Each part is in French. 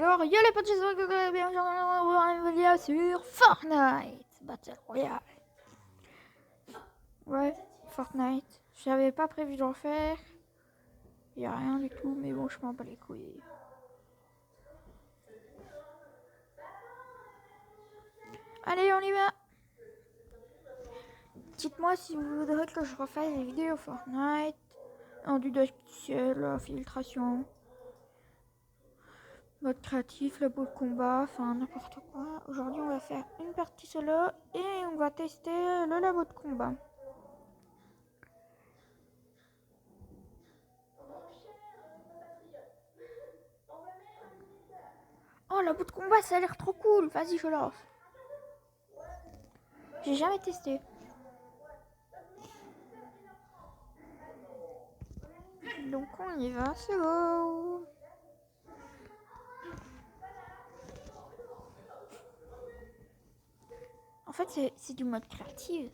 Alors, yo les potes, j'espère que vous allez bien. Aujourd'hui, on une vidéo sur Fortnite Battle Royale. Ouais, Fortnite. J'avais pas prévu d'en faire. Y a rien du tout, mais bon, je m'en bats les couilles. Allez, on y va. Dites-moi si vous voudrez que je refasse des vidéos Fortnite, en du la filtration, mode créatif, le beau de combat, enfin n'importe quoi. Aujourd'hui, on va faire une partie solo et on va tester le labo de combat. Oh, labo de combat, ça a l'air trop cool. Vas-y, je lance. J'ai jamais testé. Donc on y va, c'est go. En fait, c'est du mode créatif.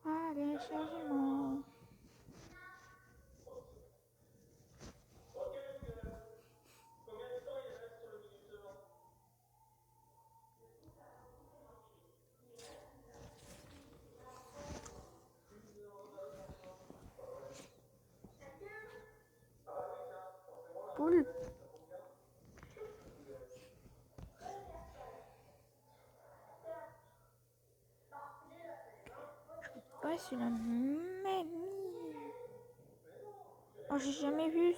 Allez, chargement. Poule. Ouais, c'est la même. Oh, j'ai jamais vu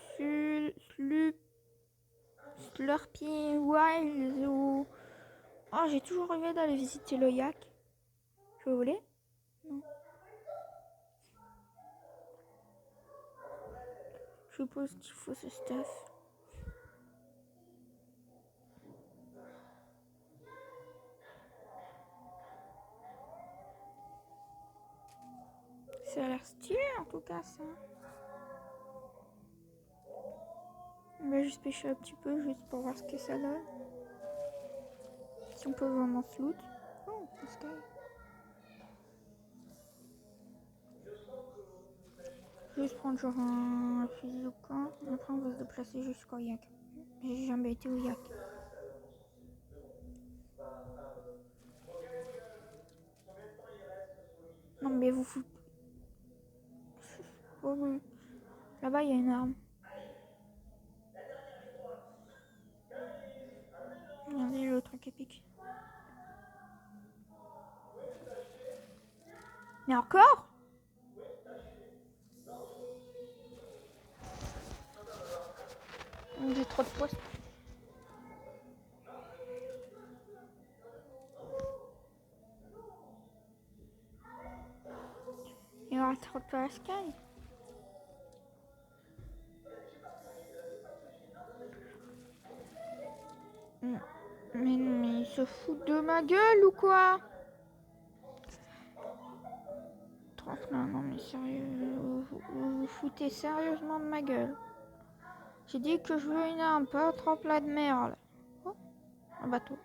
Slurpy Wild ou... Oh, j'ai toujours rêvé d'aller visiter le yak. Vous voulez? Non. Je suppose qu'il faut ce stuff. Ça a l'air stylé en tout cas ça. On va juste pêcher un petit peu juste pour voir ce que ça donne. Si on peut vraiment se loot. Oh, sky. Juste prendre genre un fusil au camp. Après on va se déplacer jusqu'au yak. J'ai jamais été au yak. Non mais vous foutez. Oh, oui. Là-bas il y a une arme. Regardez le truc épique. Mais encore? J'ai trop de poissons. Il y aura trop de place sky. Mais il se fout de ma gueule ou quoi? 30 non mais sérieux, vous vous foutez sérieusement de ma gueule. J'ai dit que je veux une arme, pas trop plat de merde. Oh, un bateau.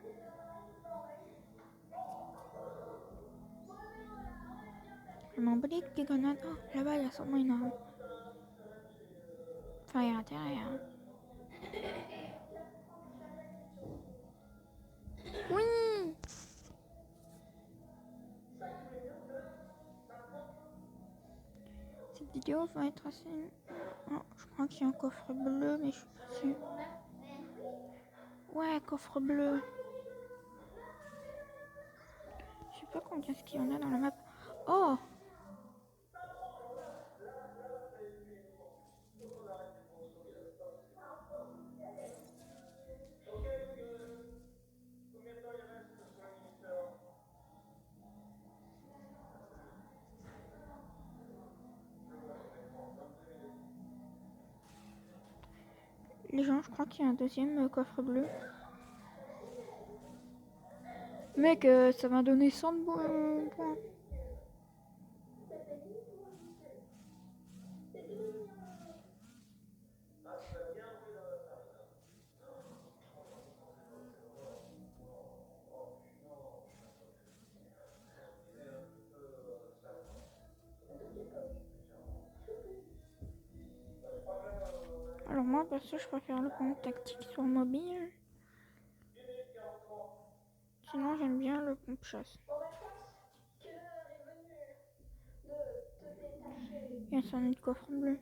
Je m'en bats des grenades. Oh, là-bas il y a sûrement une arme. Enfin, il y a intérêt. Hein. Oui! Cette vidéo va être assez... Oh, je crois qu'il y a un coffre bleu, mais je suis pas sûre. Ouais, coffre bleu. Je sais pas combien est-ce qu'il y en a dans la map. Oh! Les gens, je crois qu'il y a un deuxième coffre bleu. Mec, ça m'a donné 100 points. Perso, je préfère le pompe tactique sur mobile. Sinon, j'aime bien le pompe chasse. Il y a un sonnet de coffre bleu.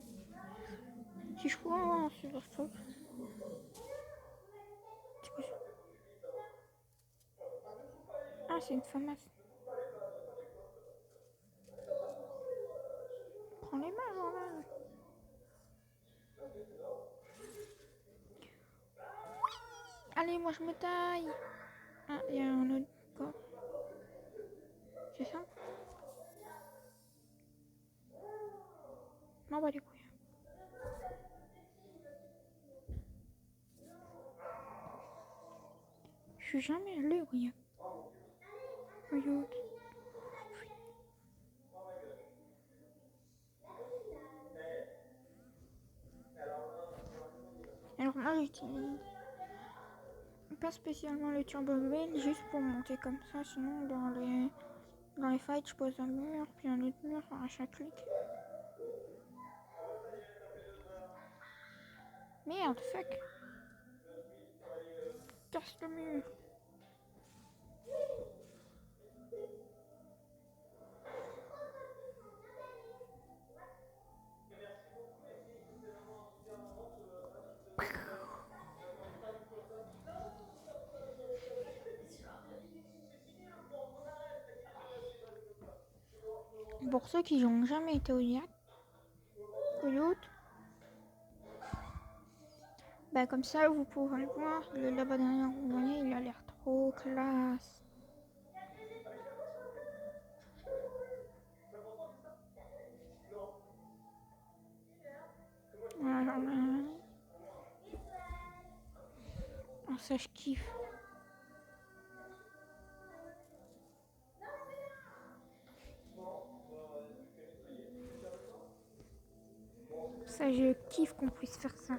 Si je pouvais avoir un super stock. C'est quoi ça? Ah, c'est une famasse. Prends les mains, Jordan. Allez, moi je me taille. Ah, il y a un autre corps. C'est ça? M'en bats les couilles. Je suis jamais allé, oui. Regarde. Alors moi j'utilise pas spécialement le turbo wheel, juste pour monter comme ça, sinon dans les fights je pose un mur, puis un autre mur à chaque clic. Merde, fuck. Casse le mur. Pour ceux qui n'ont jamais été au yacht, bah comme ça vous pourrez le voir, le là-bas derrière vous voyez, il a l'air trop classe. Voilà, oh, ça je kiffe. Ça je kiffe qu'on puisse faire ça.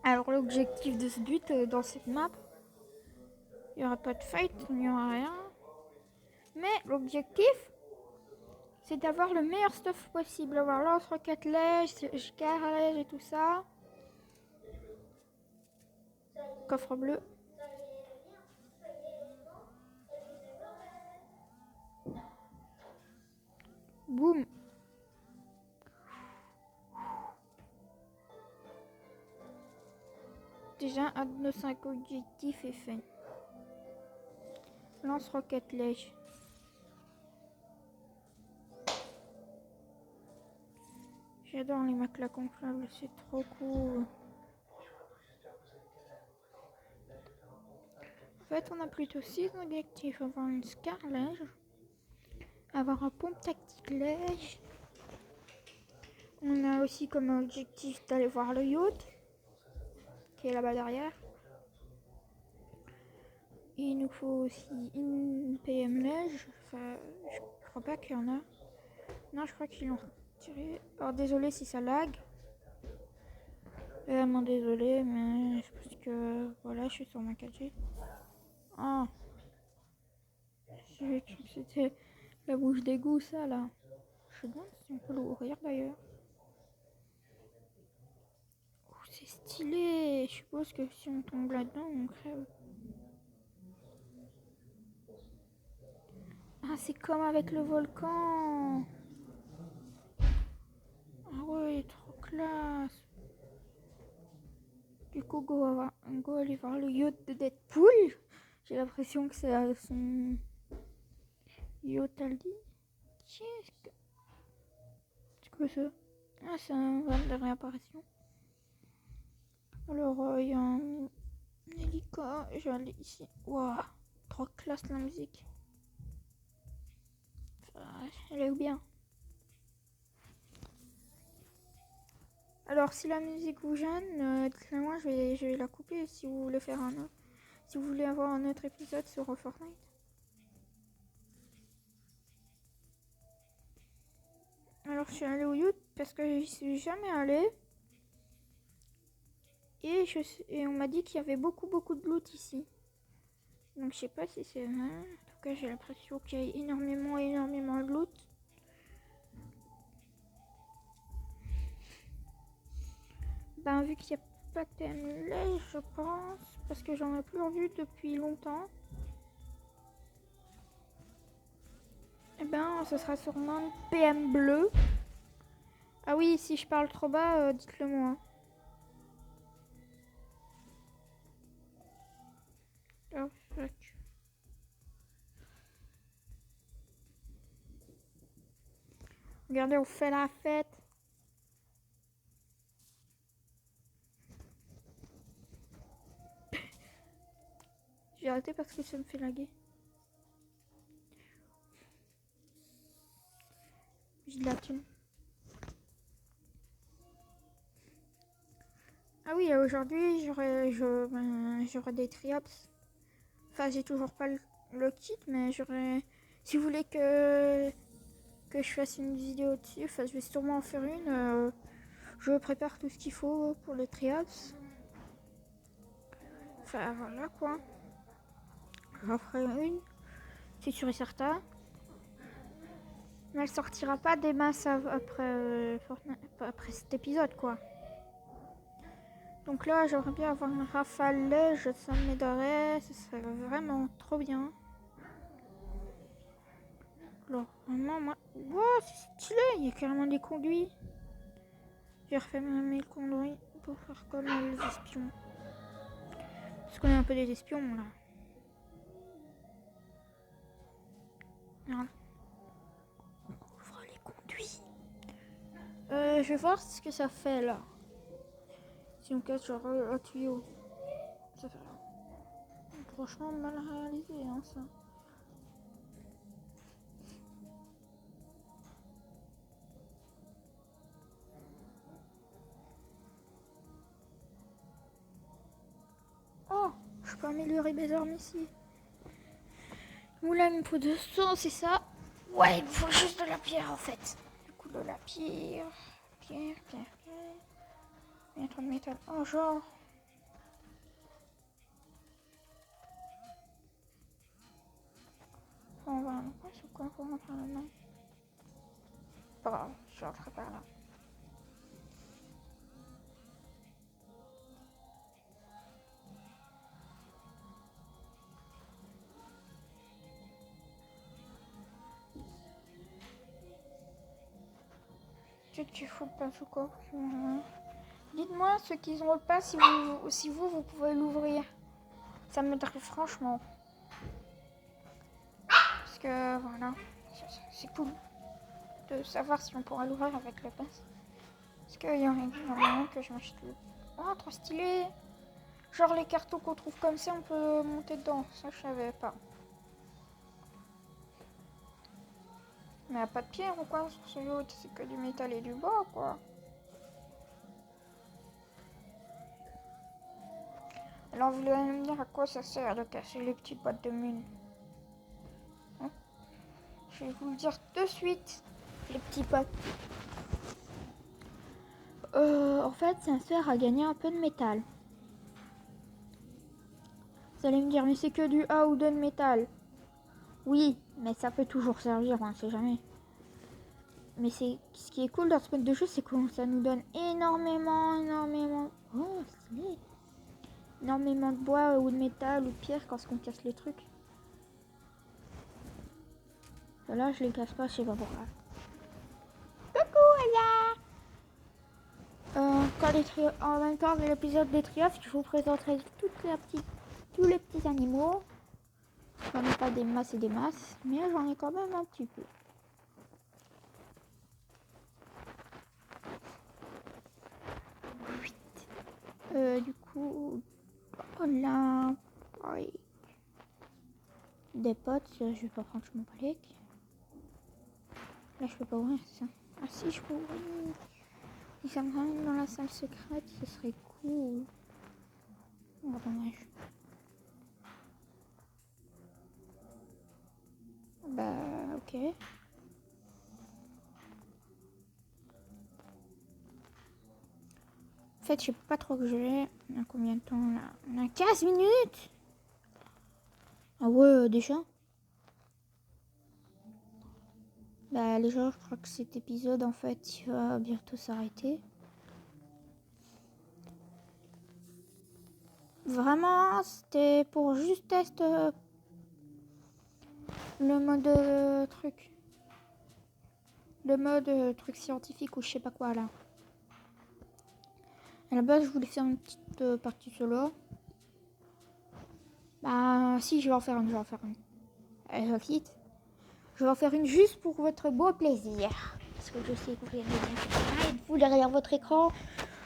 Alors l'objectif de ce but dans cette map, il n'y aura pas de fight, il n'y aura rien. Mais l'objectif, c'est d'avoir le meilleur stuff possible. Avoir lance-roquette lège, lège et tout ça. Coffre bleu. Boum. Déjà, un de nos 5 objectifs est fait. Lance-roquette lège. J'adore les maclas gonflables, c'est trop cool. En fait, on a plutôt 6 objectifs. Avoir une scar lège. Avoir un pompe tactique lège. On a aussi comme objectif d'aller voir le yacht, qui est là-bas derrière. Et il nous faut aussi une PM lège. Enfin, je crois pas qu'il y en a. Non, je crois qu'ils l'ont tiré. Alors désolé si ça lag. Vraiment désolé, mais je pense que voilà, je suis sur ma 4G. Ah, c'était la bouche d'égout, ça là. Je sais pas si on peut l'ouvrir d'ailleurs. Oh, c'est stylé. Je suppose que si on tombe là-dedans, on crève. Ah, c'est comme avec le volcan. Ah ouais, trop classe. Du coup, go aller voir le yacht de Deadpool. J'ai l'impression que c'est son yacht Aldi. Qu'est-ce que... C'est quoi ça? Ah, c'est un van de réapparition. Alors, il y a un hélico. Je vais aller ici. Waouh, trop classe la musique. Elle est bien. Alors, si la musique vous gêne, dites-le moi, je vais la couper si vous voulez faire un autre. Si vous voulez avoir un autre épisode sur Fortnite. Alors, je suis allée au yacht parce que j'y suis jamais allée. Et on m'a dit qu'il y avait beaucoup de loot ici. Donc je sais pas si c'est vrai. En tout cas, j'ai l'impression qu'il y a énormément de loot. Ben, vu qu'il n'y a pas de TML, je pense, parce que j'en ai plus revu depuis longtemps. Et ben, ce sera sûrement PM bleu. Ah oui, si je parle trop bas, dites-le moi. Oh, fuck. Regardez, on fait la fête. J'ai arrêté parce que ça me fait laguer. J'ai de la thune. Ah oui, aujourd'hui, j'aurai des triops. Enfin, j'ai toujours pas le kit, mais j'aurai... Si vous voulez que je fasse une vidéo dessus, enfin, je vais sûrement en faire une. Je prépare tout ce qu'il faut pour les triops. Enfin, voilà quoi. J'en ferai une, c'est sûr et certain. Mais elle sortira pas des masses après cet épisode quoi. Donc là, j'aimerais bien avoir un rafalège, ça m'aiderait, ce serait vraiment trop bien. Alors, vraiment, moi... Wow, c'est stylé, il y a carrément des conduits. J'ai refait mes conduits pour faire comme les espions. Parce qu'on est un peu des espions, là. Voilà. On ouvre les conduits. Je vais voir ce que ça fait, là. Si on casse genre un tuyau. Ça fait franchement mal réalisé, hein, ça. Oh, je peux améliorer mes armes ici. Oula, il me faut 200, c'est ça? Ouais, il me faut juste de la pierre en fait. Du coup, de la pierre. Pierre. Il y a trop de métal. Oh, genre. On va un point, c'est quoi pour rentrer là-dedans? Pas grave, je rentrerai par là. Peut-être qu'il faut le pass ou quoi. Dites-moi ceux qui ont le pass si vous pouvez l'ouvrir. Ça m'aiderait franchement. Parce que voilà, c'est cool de savoir si on pourra l'ouvrir avec le pass. Parce qu'il y a un moment que je m'achète le... Oh, trop stylé! Genre les cartons qu'on trouve comme ça, on peut monter dedans. Ça, je savais pas. Mais y a pas de pierre ou quoi sur ce yacht? C'est que du métal et du bois, quoi. Alors vous allez me dire à quoi ça sert de casser les petites boîtes de mine. Hein? Je vais vous le dire de suite, les petits potes. En fait, ça sert à gagner un peu de métal. Vous allez me dire, mais c'est que du A ou 2 de métal. Oui, mais ça peut toujours servir, on ne sait jamais. Mais ce qui est cool dans ce mode de jeu, c'est que ça nous donne énormément... Oh, stylé! Énormément de bois ou de métal ou de pierre quand on casse les trucs. Là, je les casse pas, je sais pas pourquoi. Coucou, Ella! En même temps que l'épisode des triomphes, je vous présenterai tous les petits animaux. J'en ai pas des masses et des masses, mais j'en ai quand même un petit peu. Du coup, voilà. Oui. Des potes, je vais pas prendre mon palais. Là, je peux pas ouvrir ça. Ah si, je peux ouvrir. Si ça me ramène dans la salle secrète, ce serait cool. Oh, dommage. Bah, ok. En fait, je sais pas trop que j'ai. On a combien de temps là? On a 15 minutes. Ah ouais, déjà. Bah les gens, je crois que cet épisode en fait il va bientôt s'arrêter. Vraiment, c'était pour juste tester le mode truc. Le mode truc scientifique ou je sais pas quoi là. À la base, je voulais faire une petite partie solo. Bah si, je vais en faire une, je quitte. Je vais en faire une juste pour votre beau plaisir. Parce que je sais que vous regardez vous derrière votre écran.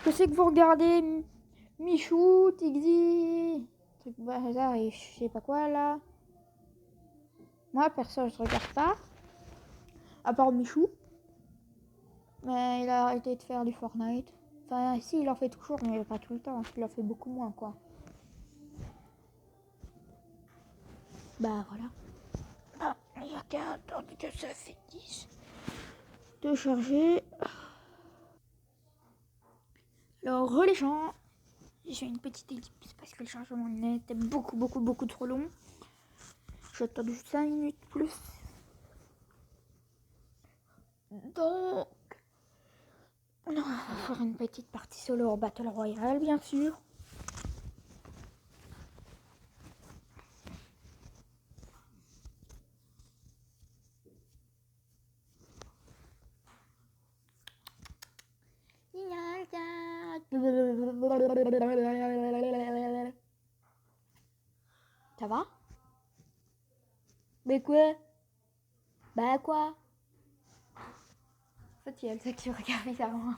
Je sais que vous regardez Michou, Tixi, truc bazar et je sais pas quoi là. Moi, perso, je regarde pas. À part Michou. Mais il a arrêté de faire du Fortnite. Enfin, si, il en fait toujours, mais pas tout le temps. Il en fait beaucoup moins, quoi. Bah, voilà. Ah, il y a qu'à attendre que ça finisse de charger. Alors, les gens, j'ai une petite ellipse parce que le chargement était beaucoup trop long. J'attends juste 5 minutes plus. Donc, on va faire une petite partie solo en Battle Royale, bien sûr. Ça va? Mais quoi? Bah quoi? En fait, il y a Elsa qui regarde bizarrement.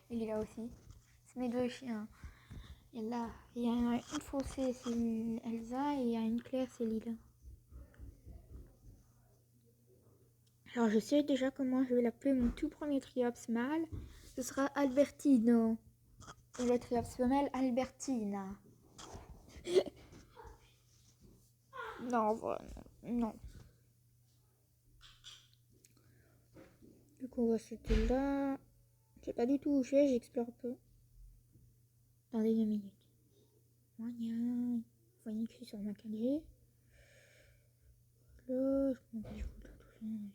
Il est là aussi. C'est mes deux chiens. Et là, il y a une foncée, c'est Elsa, et il y a une claire, c'est Lila. Alors, je sais déjà comment je vais l'appeler mon tout premier triops mâle. Ce sera Albertino. Et le triops femelle, Albertina. Non, voilà. Non. Du coup, on va sauter là. Je sais pas du tout où je vais, j'explore un peu. Dans les 2 minutes. Voilà. Vous voyez que je suis sur ma 4G. Là, je m'en vais,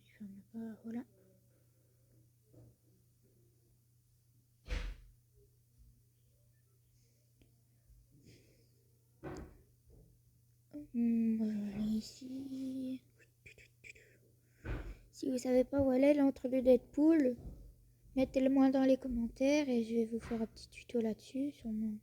je ferme pas. Voilà. Ici. Si vous savez pas où elle est l'entre deux Deadpool, mettez-le moi dans les commentaires et je vais vous faire un petit tuto là-dessus sûrement.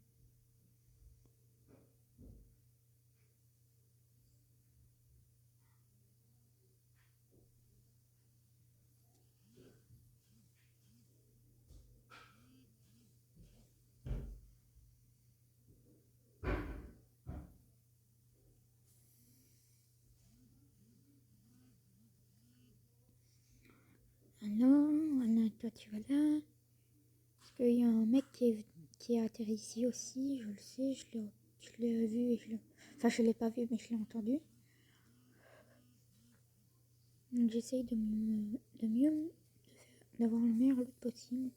Ah non, Anna, toi tu vas là. Parce qu'il y a un mec qui est atterri ici aussi, je le sais, je l'ai vu et enfin je l'ai pas vu mais je l'ai entendu. Donc j'essaye d'avoir le meilleur look possible.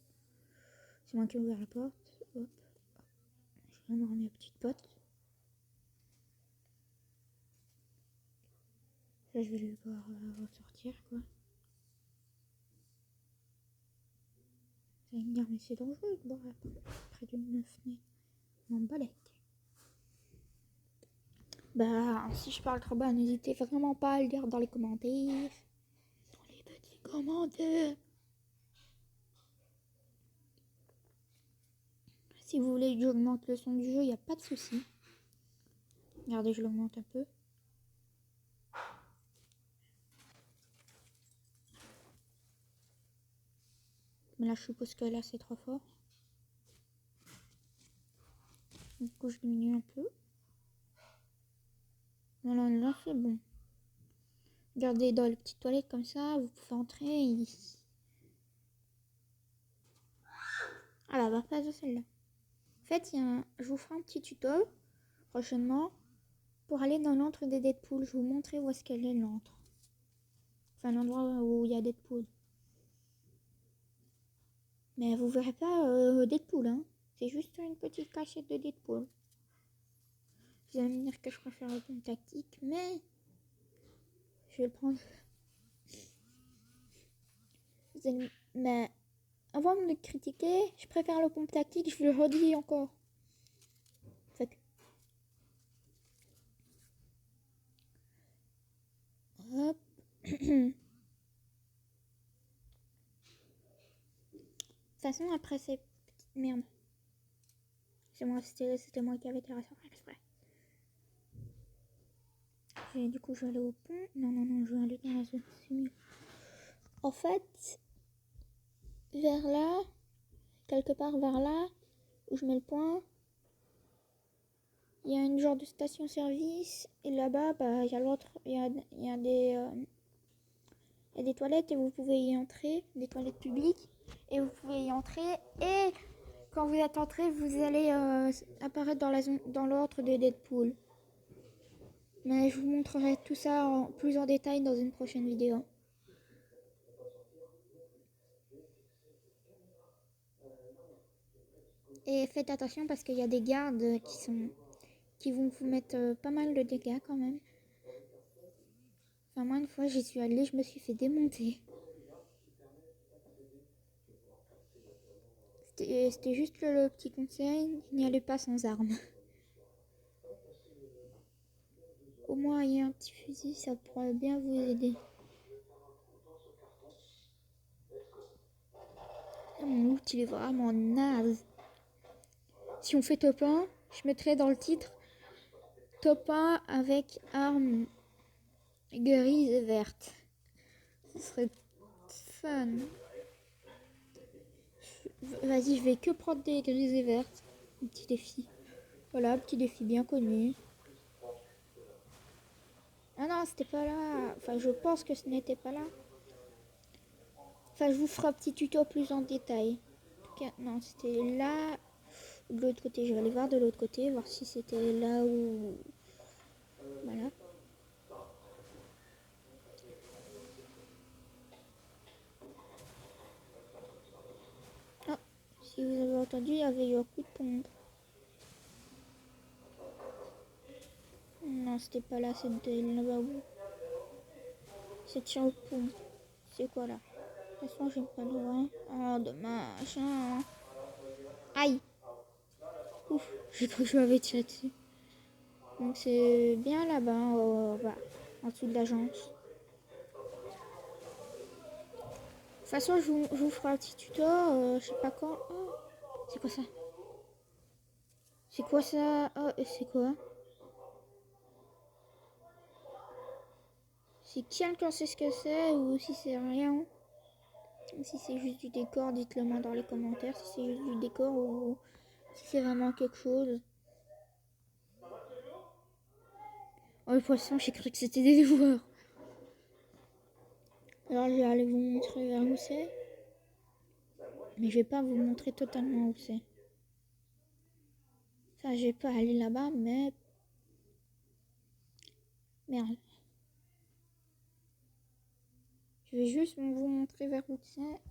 C'est moi qui ai ouvert la porte. Hop. J'ai vraiment remis ma petite pote. Là je vais le voir ressortir quoi. Vous allez me dire mais c'est dangereux de boire près d'une meuf née. M'en balèque. Bah si je parle trop bas, n'hésitez vraiment pas à le dire dans les commentaires. Dans les petits commentaires. Si vous voulez que j'augmente le son du jeu, il n'y a pas de souci. Regardez, je l'augmente un peu. Mais là, je suppose que là, c'est trop fort. Du coup, je diminue un peu. Voilà, là, c'est bon. Regardez, dans les petites toilettes comme ça, vous pouvez entrer ici. Ah, la va pas de celle-là. En fait, je vous ferai un petit tuto prochainement pour aller dans l'antre des Deadpool. Je vais vous montrer où est-ce qu'elle est, l'antre. Enfin, l'endroit où il y a Deadpool. Mais vous verrez pas Deadpool, hein. C'est juste une petite cachette de Deadpool. Vous allez me dire que je préfère le pompe tactique, mais je vais le prendre. Mais avant de me critiquer, je préfère le pompe tactique, je vous le redis encore. Fait que... Hop. De toute façon, après ces petites merdes. C'était moi qui avais tiré ça exprès. Et du coup, je vais aller au pont. Non, je vais aller dans la zone. C'est mieux. En fait, vers là, quelque part vers là, où je mets le point, il y a une genre de station-service. Et là-bas, bah, il y a l'autre, il y a des toilettes et vous pouvez y entrer, des toilettes publiques. Et vous pouvez y entrer. Et quand vous êtes entré, vous allez apparaître dans la zone, dans l'ordre de Deadpool. Mais je vous montrerai tout ça plus en détail dans une prochaine vidéo. Et faites attention parce qu'il y a des gardes qui vont vous mettre pas mal de dégâts quand même. Enfin, moi une fois j'y suis allée, je me suis fait démonter. C'était juste le petit conseil, n'y allez pas sans armes. Au moins il y a un petit fusil, ça pourrait bien vous aider. Ah, mon loot il est vraiment naze. Si on fait top 1, je mettrai dans le titre top 1 avec armes grises et vertes. Ce serait fun. Vas-y, je vais que prendre des grises et vertes. Un petit défi. Voilà, petit défi bien connu. Ah non, c'était pas là. Enfin, je pense que ce n'était pas là. Enfin, je vous ferai un petit tuto plus en détail. En tout cas, non, c'était là. De l'autre côté, je vais aller voir de l'autre côté, voir si c'était là où... Voilà. Ah, si vous avez entendu, il y avait eu un coup de pompe. Non, c'était pas là, c'était là-bas où... C'est sur le pont. C'est quoi là? De toute façon, j'ai pas le droit. Oh, dommage. Hein. Aïe. Ouf, j'ai cru que je m'avais tiré dessus. Donc c'est bien là-bas, en dessous de l'agence. De toute façon, je vous ferai un petit tuto, je sais pas quand. Oh, c'est quoi ça? C'est quoi ça? Oh, c'est quoi? Si quelqu'un sait ce que c'est ou si c'est rien, ou si c'est juste du décor, dites-le moi dans les commentaires. Si c'est juste du décor ou si c'est vraiment quelque chose. Oh, le poisson, j'ai cru que c'était des joueurs. Alors, je vais aller vous montrer vers où c'est. Mais je vais pas vous montrer totalement où c'est. Ça, je vais pas aller là-bas, mais... Merde. Je vais juste vous montrer vers où c'est.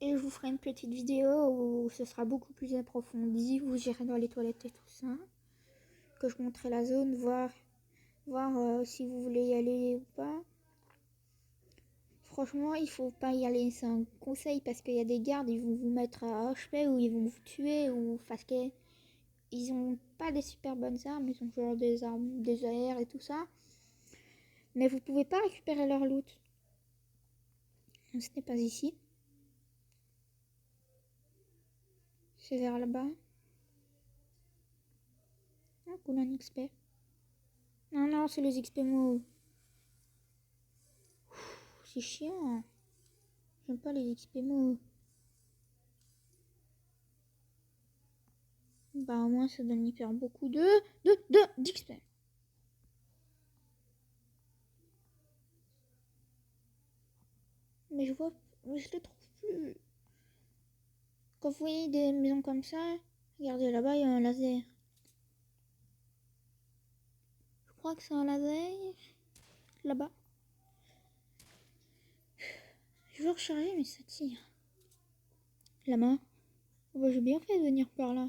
Et je vous ferai une petite vidéo où ce sera beaucoup plus approfondi. Vous irez dans les toilettes et tout ça. Que je montrerai la zone, voir si vous voulez y aller ou pas. Franchement, il faut pas y aller. C'est un conseil parce qu'il y a des gardes, ils vont vous mettre à HP ou ils vont vous tuer ou parce qu'ils ont pas des super bonnes armes. Ils ont genre des armes, des AR et tout ça. Mais vous pouvez pas récupérer leur loot. Ce n'est pas ici. C'est vers là-bas. Ah, cool, un XP. Non, c'est les XP mots. C'est chiant. J'aime pas les XP mots. Bah, au moins, ça donne hyper beaucoup d'XP. Mais je les trouve plus. Quand vous voyez des maisons comme ça, regardez là-bas, il y a un laser. Je crois que c'est un laser. Là-bas. Je veux recharger, mais ça tire. La main. Oh, bah, j'ai bien fait de venir par là.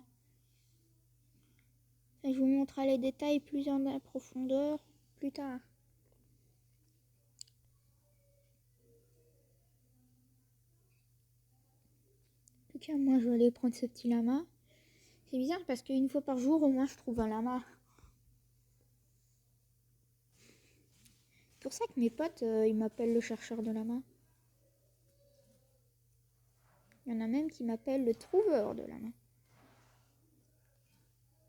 Et je vous montrerai les détails plus en profondeur plus tard. En tout cas, moi, je vais aller prendre ce petit lama. C'est bizarre parce qu'une fois par jour, au moins, je trouve un lama. C'est pour ça que mes potes, ils m'appellent le chercheur de lama. Il y en a même qui m'appellent le trouveur de lama.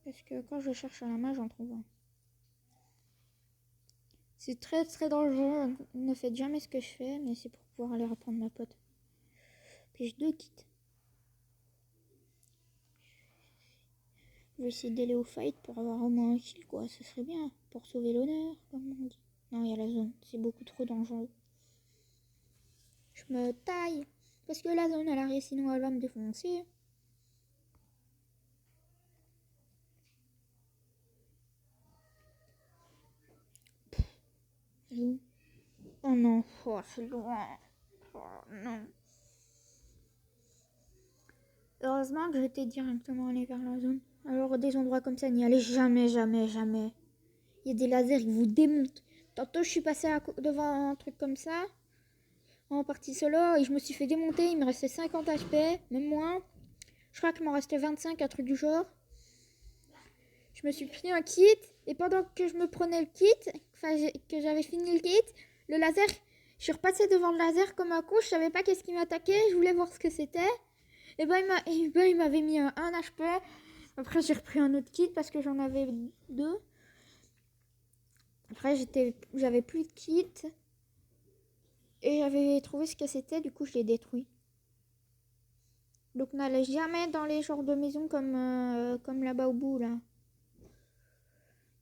Parce que quand je cherche un lama, j'en trouve un. C'est très très dangereux. Ne faites jamais ce que je fais, mais c'est pour pouvoir aller reprendre ma pote. Puis j'ai 2 kits. Je vais essayer d'aller au fight pour avoir au moins un kill, quoi. Ce serait bien. Pour sauver l'honneur, comme on dit. Non, il y a la zone. C'est beaucoup trop dangereux. Je me taille. Parce que la zone, elle arrive, sinon elle va me défoncer. C'est où? Oh non, oh, c'est loin. Oh non. Heureusement que j'étais directement allé vers la zone. Alors des endroits comme ça, n'y allez jamais, jamais, jamais. Il y a des lasers, ils vous démontent. Tantôt, je suis passée devant un truc comme ça, en partie solo, et je me suis fait démonter. Il me restait 50 HP, même moins. Je crois qu'il m'en restait 25, un truc du genre. Je me suis pris un kit, et pendant que je me prenais le kit, enfin que j'avais fini le kit, le laser, je suis repassée devant le laser comme un con. Je savais pas qu'est-ce qui m'attaquait, je voulais voir ce que c'était. Et ben il m'avait mis un HP. Après j'ai repris un autre kit parce que j'en avais 2. Après j'avais plus de kit. Et j'avais trouvé ce que c'était, du coup je l'ai détruit. Donc n'allez jamais dans les genres de maisons comme là-bas au bout là.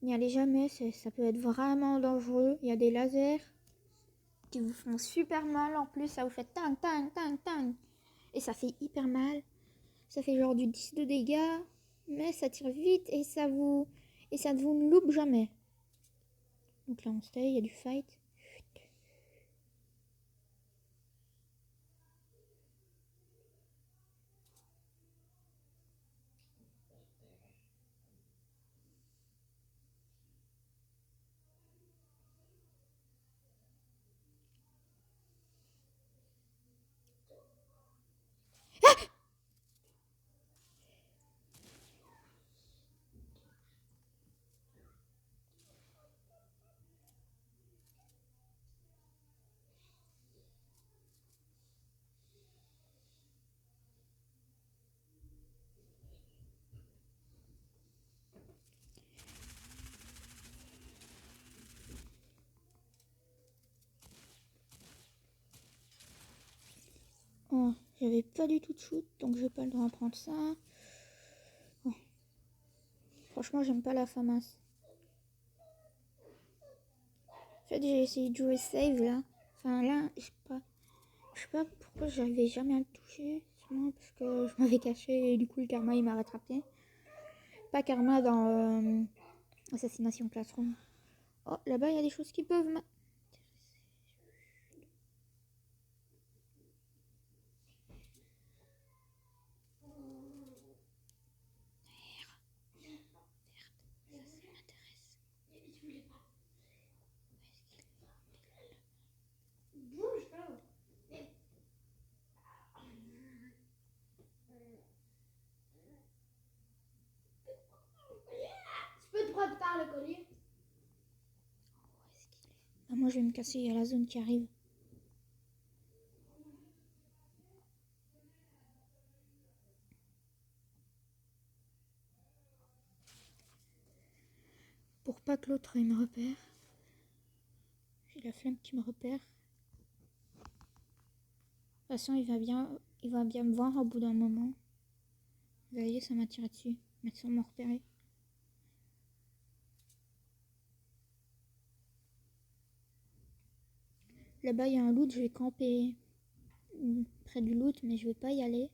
N'y allez jamais, ça peut être vraiment dangereux. Il y a des lasers qui vous font super mal en plus, ça vous fait tang tang tang tang. Et ça fait hyper mal. Ça fait genre du 10 de dégâts, mais ça tire vite et ça ne vous ne loupe jamais. Donc là on stay, il y a du fight. Oh, j'avais pas du tout de shoot, donc j'ai pas le droit de prendre ça. Oh. Franchement, j'aime pas la FAMAS. En fait, j'ai essayé de jouer save là. Enfin là, je sais pas pourquoi j'arrivais jamais à le toucher. Sûrement parce que je m'avais caché et du coup le karma il m'a rattrapé. Pas karma dans Assassination Classroom. Oh, là-bas il y a des choses qui peuvent m'intéresser. Tu peux te prendre par le collier. Ah, moi je vais me casser, il y a la zone qui arrive. Pour pas que l'autre il me repère. J'ai la flemme qui me repère. De toute façon il va bien me voir au bout d'un moment. Vous voyez, ça m'a tiré dessus. Mais sans me repérer. Là-bas il y a un loot, je vais camper près du loot, mais je vais pas y aller.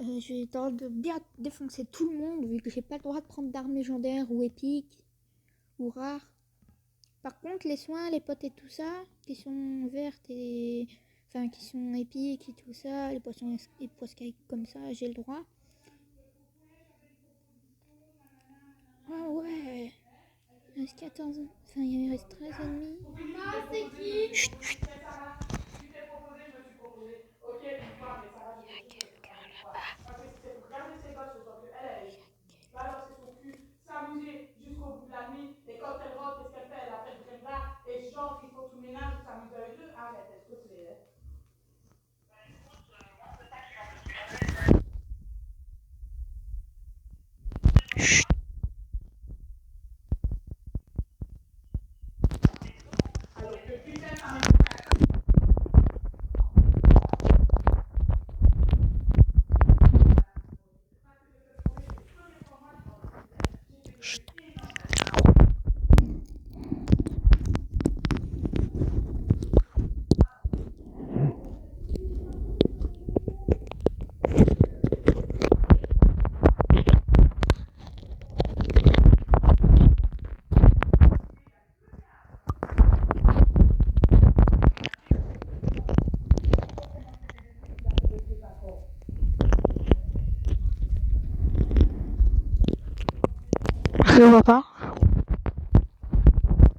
Je vais tenter de bien défoncer tout le monde vu que j'ai pas le droit de prendre d'armes légendaires ou épiques ou rares. Par contre, les soins, les potes et tout ça, qui sont vertes et... Enfin, qui sont épiques et tout ça, les poissons comme ça, j'ai le droit. Ah ouais. Il reste 14. Enfin, il reste 13 ennemis. C'est qui? Chut, chut. S'amuser jusqu'au bout de la nuit, et quand elle rentre, qu'est-ce qu'elle fait? Elle a fait le bringa, et genre, ils font tout le ménage, ils s'amusent avec eux. Arrête, s'il te plaît. Alors que putain, ça m'est. Je le vois pas.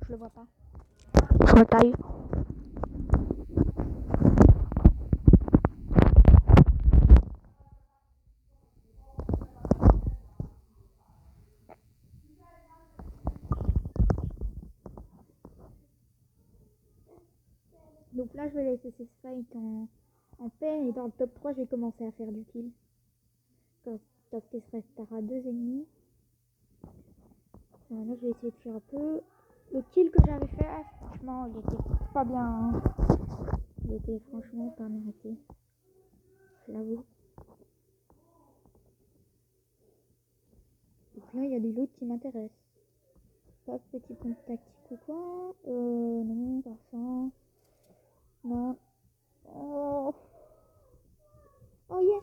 Je le vois pas. Je retaille. Donc là, je vais laisser ces fights en paix et dans le top 3, je vais commencer à faire du kill. Quand il restera 2 ennemis. Là, je vais essayer de faire un peu. Le kill que j'avais fait, franchement, il était pas bien. Hein. Il était franchement pas mérité. Je l'avoue. Donc là, il y a des loots qui m'intéressent. Pas petit compte tactique ou quoi. Non, pas ça. Non. Oh. Oh yeah.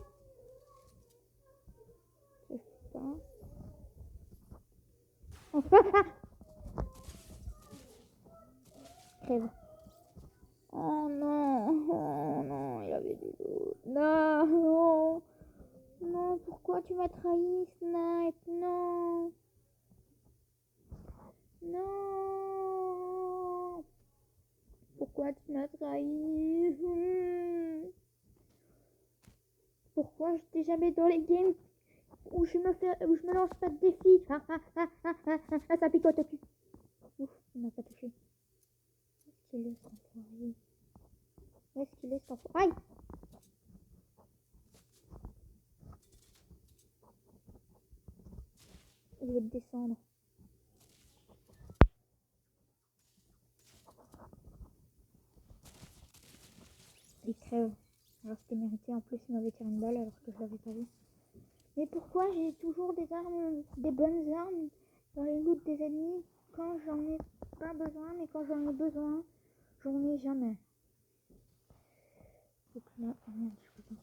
Je sais pas. Crève. Oh non, il avait des loups. Non, non, non, pourquoi tu m'as trahi, Snipe? Non, non, pourquoi tu m'as trahi? Pourquoi je t'ai jamais dans les games où je me lance pas de défi? Ça picote au cul. Ouf, il m'a pas touché. Où est-ce qu'il est, cet enfoiré? Où est-ce qu'il est, cet enfoiré? Aïe! Je vais te descendre. Il crève. Alors c'était mérité, en plus il m'avait tiré une balle alors que je l'avais pas vu. Mais pourquoi j'ai toujours des armes, des bonnes armes dans les loots des ennemis quand j'en ai pas besoin, mais quand j'en ai besoin, j'en ai jamais. Donc là, oh merde, je peux pas.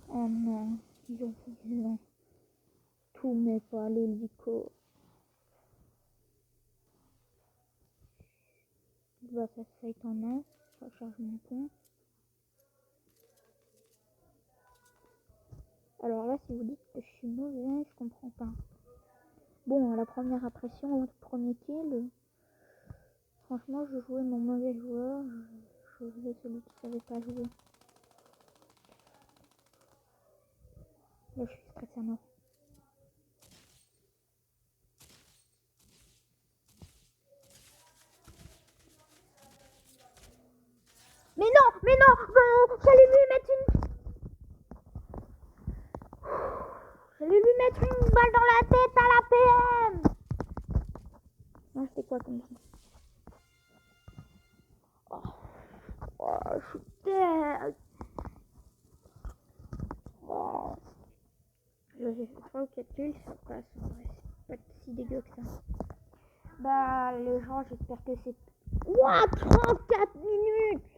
Oh non, ils ont tout mais pas l'hélico. Bah ça se fait en un, ça charge mon pont. Alors là, si vous dites que je suis mauvais, je comprends pas. Bon, à la première impression, au premier kill, franchement, je jouais mon mauvais joueur, je jouais celui qui savait pas jouer. Là, je suis stressée à mort. Mais non, j'allais lui mettre une... J'allais lui mettre une balle dans la tête à la PM. Non, c'était quoi comme ça? Oh, je suis dead. Oh. J'ai fait 3 ou 4 kills, ça passe. Ouais, c'est pas si dégueu que ça. Bah, les gens, j'espère que c'est... Ouah, 34 minutes.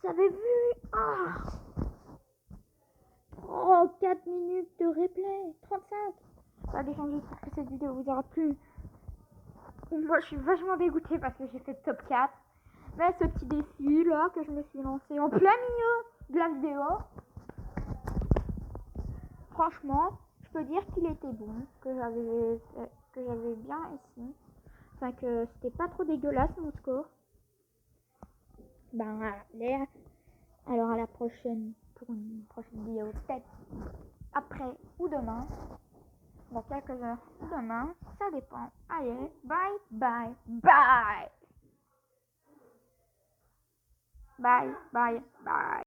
Vous avez vu? Ah, 4 minutes de replay. 35. Bah, les gens, j'espère que cette vidéo vous aura plu. Moi, je suis vachement dégoûtée parce que j'ai fait le top 4. Mais ce petit défi là que je me suis lancé en plein milieu de la vidéo, franchement, je peux dire qu'il était bon, que j'avais bien ici. Enfin que c'était pas trop dégueulasse mon score. Ben allez, alors à la prochaine pour une prochaine vidéo, peut-être après ou demain. Dans quelques heures ou demain, ça dépend. Allez, bye bye bye. Bye bye bye.